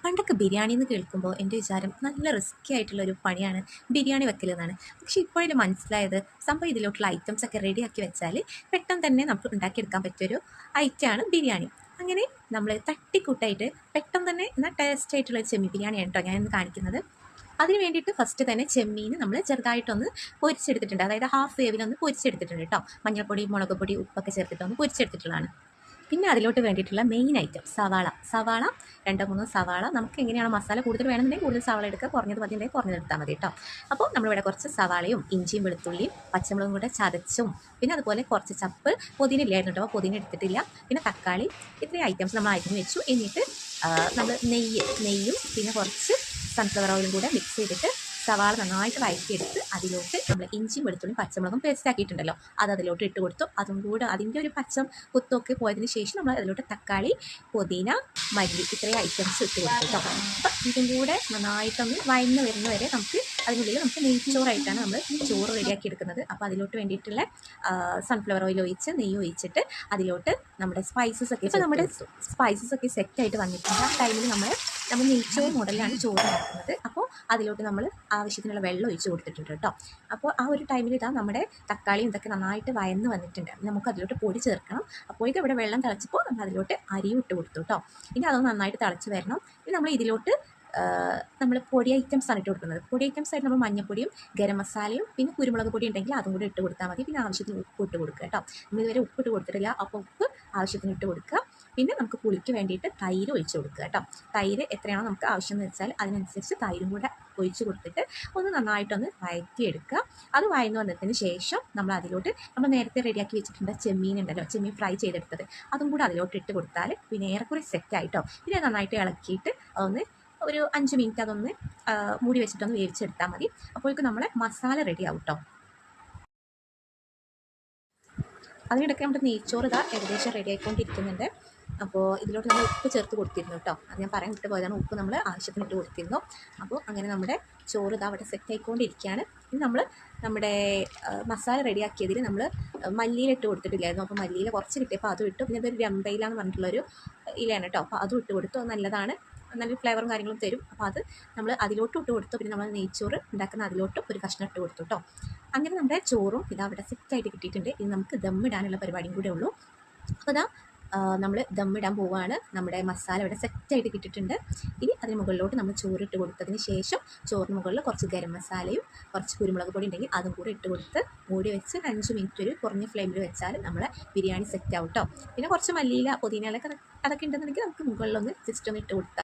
പണ്ടൊക്കെ ബിരിയാണി എന്ന് കേൾക്കുമ്പോൾ എൻ്റെ വിചാരം നല്ല റിസ്ക്കി ആയിട്ടുള്ളൊരു പണിയാണ് ബിരിയാണി വെക്കലെന്നാണ്. പക്ഷേ ഇപ്പോഴല്ലേ മനസ്സിലായത് സംഭവം ഇതിലോട്ടുള്ള ഐറ്റംസ് ഒക്കെ റെഡിയാക്കി വെച്ചാൽ പെട്ടെന്ന് തന്നെ നമുക്ക് ഉണ്ടാക്കിയെടുക്കാൻ പറ്റിയൊരു ഐറ്റമാണ് ബിരിയാണി. അങ്ങനെ നമ്മൾ തട്ടിക്കൂട്ടായിട്ട് പെട്ടെന്ന് തന്നെ എന്നാൽ ടേസ്റ്റ് ആയിട്ടുള്ള ചെമ്മീൻ ബിരിയാണിയാണ് കേട്ടോ ഞാൻ ഇന്ന് കാണിക്കുന്നത്. അതിന് വേണ്ടിയിട്ട് ഫസ്റ്റ് തന്നെ ചെമ്മീൻ നമ്മൾ ചെറുതായിട്ടൊന്ന് പൊരിച്ചെടുത്തിട്ടുണ്ട്, അതായത് ഹാഫ് വേവിലൊന്ന് പൊരിച്ചെടുത്തിട്ടുണ്ട് കേട്ടോ. മഞ്ഞൾപ്പൊടി, മുളക് പൊടി, ഉപ്പൊക്കെ ചേർത്തിട്ടൊന്ന് പൊരിച്ചെടുത്തിട്ടുള്ളതാണ്. പിന്നെ അതിലോട്ട് വേണ്ടിയിട്ടുള്ള മെയിൻ ഐറ്റം സവാള 2-3 സവാള. നമുക്ക് എങ്ങനെയാണ് മസാല കൂടുതൽ വേണമെന്നുണ്ടെങ്കിൽ കൂടുതൽ സവാള എടുക്കുക, കുറഞ്ഞത് മതി ഉണ്ടെങ്കിൽ കുറഞ്ഞത് എടുത്താൽ മതി കേട്ടോ. അപ്പോൾ നമ്മളിവിടെ കുറച്ച് സവാളയും ഇഞ്ചിയും വെളുത്തുള്ളിയും പച്ചമുളകും കൂടെ ചതച്ചും പിന്നെ അതുപോലെ കുറച്ച് ചപ്പ് പുതിന ഇല്ലായിരുന്നു കേട്ടോ, പുതിന എടുത്തിട്ടില്ല. പിന്നെ തക്കാളി, ഇത്രയും ഐറ്റംസ് നമ്മൾ അരിഞ്ഞ് വെച്ചു. എന്നിട്ട് നമ്മൾ നെയ്യും പിന്നെ കുറച്ച് സൺഫ്ലവർ ഓയിലും കൂടെ മിക്സ് ചെയ്തിട്ട് സവാള നന്നായിട്ട് വഴറ്റിയെടുത്ത് അതിലോട്ട് നമ്മൾ ഇഞ്ചിയും വെളുത്തുള്ളിയും പച്ചമുളകും പേസ്റ്റ് ആക്കിയിട്ടുണ്ടല്ലോ അത് അതിലോട്ട് ഇട്ട് കൊടുത്തു. അതും കൂടെ അതിൻ്റെ ഒരു പച്ച കുത്തൊക്കെ പോയതിന് ശേഷം നമ്മൾ അതിലോട്ട് തക്കാളി, പുതിന, മല്ലി ഇത്രയും ഐറ്റംസ് ഇട്ട് കൊടുത്തു കേട്ടോ. അപ്പം ഇതും കൂടെ നന്നായിട്ടൊന്ന് വഴന്ന് വരുന്ന വരെ അതിനുള്ളിൽ നമുക്ക് നെയ്ച്ചോറായിട്ടാണ് നമ്മൾ ചോറ് റെഡിയാക്കി എടുക്കുന്നത്. അപ്പോൾ അതിലോട്ട് വേണ്ടിയിട്ടുള്ള സൺഫ്ലവർ ഓയിൽ ഒഴിച്ച് നെയ്യ് ഒഴിച്ചിട്ട് അതിലോട്ട് നമ്മുടെ സ്പൈസസ് ഒക്കെ, ഇപ്പോൾ നമ്മുടെ സ്പൈസസ് ഒക്കെ സെറ്റായിട്ട് വന്നിട്ടുണ്ട്. ആ ടൈമിൽ നമ്മൾ നെയ്ച്ചോറ് മോഡലിലാണ് ചോറ് ഉണ്ടാക്കുന്നത്. അപ്പോൾ അതിലോട്ട് നമ്മൾ ആവശ്യത്തിനുള്ള വെള്ളം ഒഴിച്ച് കൊടുത്തിട്ടുണ്ട് കേട്ടോ. അപ്പോൾ ആ ഒരു ടൈമിൽ നമ്മുടെ തക്കാളിയും ഇതൊക്കെ നന്നായിട്ട് വയന്ന് വന്നിട്ടുണ്ട്. നമുക്ക് അതിലോട്ട് പൊടി ചേർക്കണം. അപ്പോഴേക്കും ഇവിടെ വെള്ളം തിളച്ചപ്പോൾ നമ്മൾ അതിലോട്ട് അരിയും ഇട്ട് കൊടുത്തു കേട്ടോ. ഇനി അതൊന്ന് നന്നായിട്ട് തിളച്ച് വരണം. ഇനി നമ്മൾ ഇതിലോട്ട് നമ്മൾ പൊടി ഐറ്റംസ് ആണ് ഇട്ട് കൊടുക്കുന്നത്. പൊടി ഐറ്റംസ് ആയിട്ട് നമ്മൾ മഞ്ഞൾപ്പൊടിയും ഗരം മസാലയും പിന്നെ കുരുമുളക് പൊടി ഉണ്ടെങ്കിൽ അതും കൂടി ഇട്ട് കൊടുത്താൽ മതി. പിന്നെ ആവശ്യത്തിന് ഉപ്പ് ഇട്ട് കൊടുക്കുക കേട്ടോ. നമ്മൾ ഇതുവരെ ഉപ്പിട്ട് കൊടുത്തിട്ടില്ല, അപ്പോൾ ഉപ്പ് ആവശ്യത്തിന് ഇട്ട് കൊടുക്കുക. പിന്നെ നമുക്ക് പുളിക്ക് വേണ്ടിയിട്ട് തൈര് ഒഴിച്ച് കൊടുക്കുക കേട്ടോ. തൈര് എത്രയാണോ നമുക്ക് ആവശ്യം എന്ന് വെച്ചാൽ അതിനനുസരിച്ച് തൈരും കൂടെ ഒഴിച്ച് കൊടുത്തിട്ട് ഒന്ന് നന്നായിട്ടൊന്ന് വഴറ്റിയെടുക്കുക. അത് വഴന്ന് വന്നതിന് ശേഷം നമ്മൾ അതിലോട്ട് നമ്മൾ നേരത്തെ റെഡിയാക്കി വെച്ചിട്ടുണ്ട് ചെമ്മീൻ ഉണ്ടല്ലോ, ചെമ്മീൻ ഫ്രൈ ചെയ്തെടുത്തത്, അതും കൂടെ അതിലോട്ട് ഇട്ട് കൊടുത്താൽ പിന്നെ ഏറെക്കുറെ സെറ്റായിട്ടോ. പിന്നെ നന്നായിട്ട് ഇളക്കിയിട്ട് ഒന്ന് ഒരു 5 മിനിറ്റ് അതൊന്ന് മൂടി വെച്ചിട്ടൊന്ന് വേവിച്ചെടുത്താൽ മതി. അപ്പോഴേക്കും നമ്മളെ മസാല റെഡി ആവും കേട്ടോ. അതിനിടയ്ക്ക് നമ്മുടെ നെയ്ച്ചോറ് ഏകദേശം റെഡി ആയിക്കൊണ്ടിരിക്കുന്നുണ്ട്. അപ്പോൾ ഇതിലോട്ട് നമ്മൾ ഉപ്പ് ചേർത്ത് കൊടുത്തിരുന്നു കേട്ടോ. അത് ഞാൻ പറയാൻ വിട്ട് പോയതാണ്. ഉപ്പ് നമ്മൾ ആവശ്യത്തിന് ഇട്ട് കൊടുത്തിരുന്നു. അപ്പോൾ അങ്ങനെ നമ്മുടെ ചോറ് അവിടെ സെറ്റ് ആയിക്കൊണ്ടിരിക്കുകയാണ്. ഇനി നമ്മുടെ മസാല റെഡിയാക്കിയതിൽ നമ്മൾ മല്ലിയില ഇട്ട് കൊടുത്തിട്ടില്ലായിരുന്നു. അപ്പോൾ മല്ലിയില കുറച്ച് കിട്ടിയപ്പോൾ അതും ഇട്ടു. പിന്നെ അതൊരു രമ്പയില എന്ന് പറഞ്ഞിട്ടുള്ളൊരു ഇലയാണ് കേട്ടോ. അപ്പോൾ അതും ഇട്ട് കൊടുത്തു. നല്ലതാണ്, നല്ല ഫ്ലേവറും കാര്യങ്ങളും തരും. അപ്പോൾ അത് നമ്മൾ അതിലോട്ട് ഇട്ട് കൊടുത്തു. പിന്നെ നമ്മൾ നെയ്ച്ചോറ് ഉണ്ടാക്കുന്ന അതിലോട്ട് ഒരു കഷ്ണം ഇട്ട് കൊടുത്തു കേട്ടോ. അങ്ങനെ നമ്മുടെ ചോറും അവിടെ സെറ്റായിട്ട് കിട്ടിയിട്ടുണ്ട്. ഇനി നമുക്ക് ദമ്മിടാനുള്ള പരിപാടിയും കൂടെ ഉള്ളൂ. അപ്പോൾ നമ്മൾ ദമ്മിടാൻ പോവുകയാണ്. നമ്മുടെ മസാല ഇവിടെ സെറ്റായിട്ട് കിട്ടിയിട്ടുണ്ട്. ഇനി അതിന് മുകളിലോട്ട് നമ്മൾ ചോറിട്ട് കൊടുത്തതിന് ശേഷം ചോറിന് മുകളിൽ കുറച്ച് ഗരം മസാലയും കുറച്ച് കുരുമുളക് പൊടി ഉണ്ടെങ്കിൽ അതും കൂടെ ഇട്ട് കൊടുത്ത് മൂടി വെച്ച് 5 മിനിറ്റ് ഒരു കുറഞ്ഞ ഫ്ലെയിമിൽ വെച്ചാൽ നമ്മളെ ബിരിയാണി സെറ്റ് ആവും കേട്ടോ. പിന്നെ കുറച്ച് മല്ലിയില, പുതിനയിലൊക്കെ അതൊക്കെ ഉണ്ടെന്നുണ്ടെങ്കിൽ നമുക്ക് മുകളിലൊന്ന് ജസ്റ്റ് ഒന്ന് ഇട്ട് കൊടുത്താൽ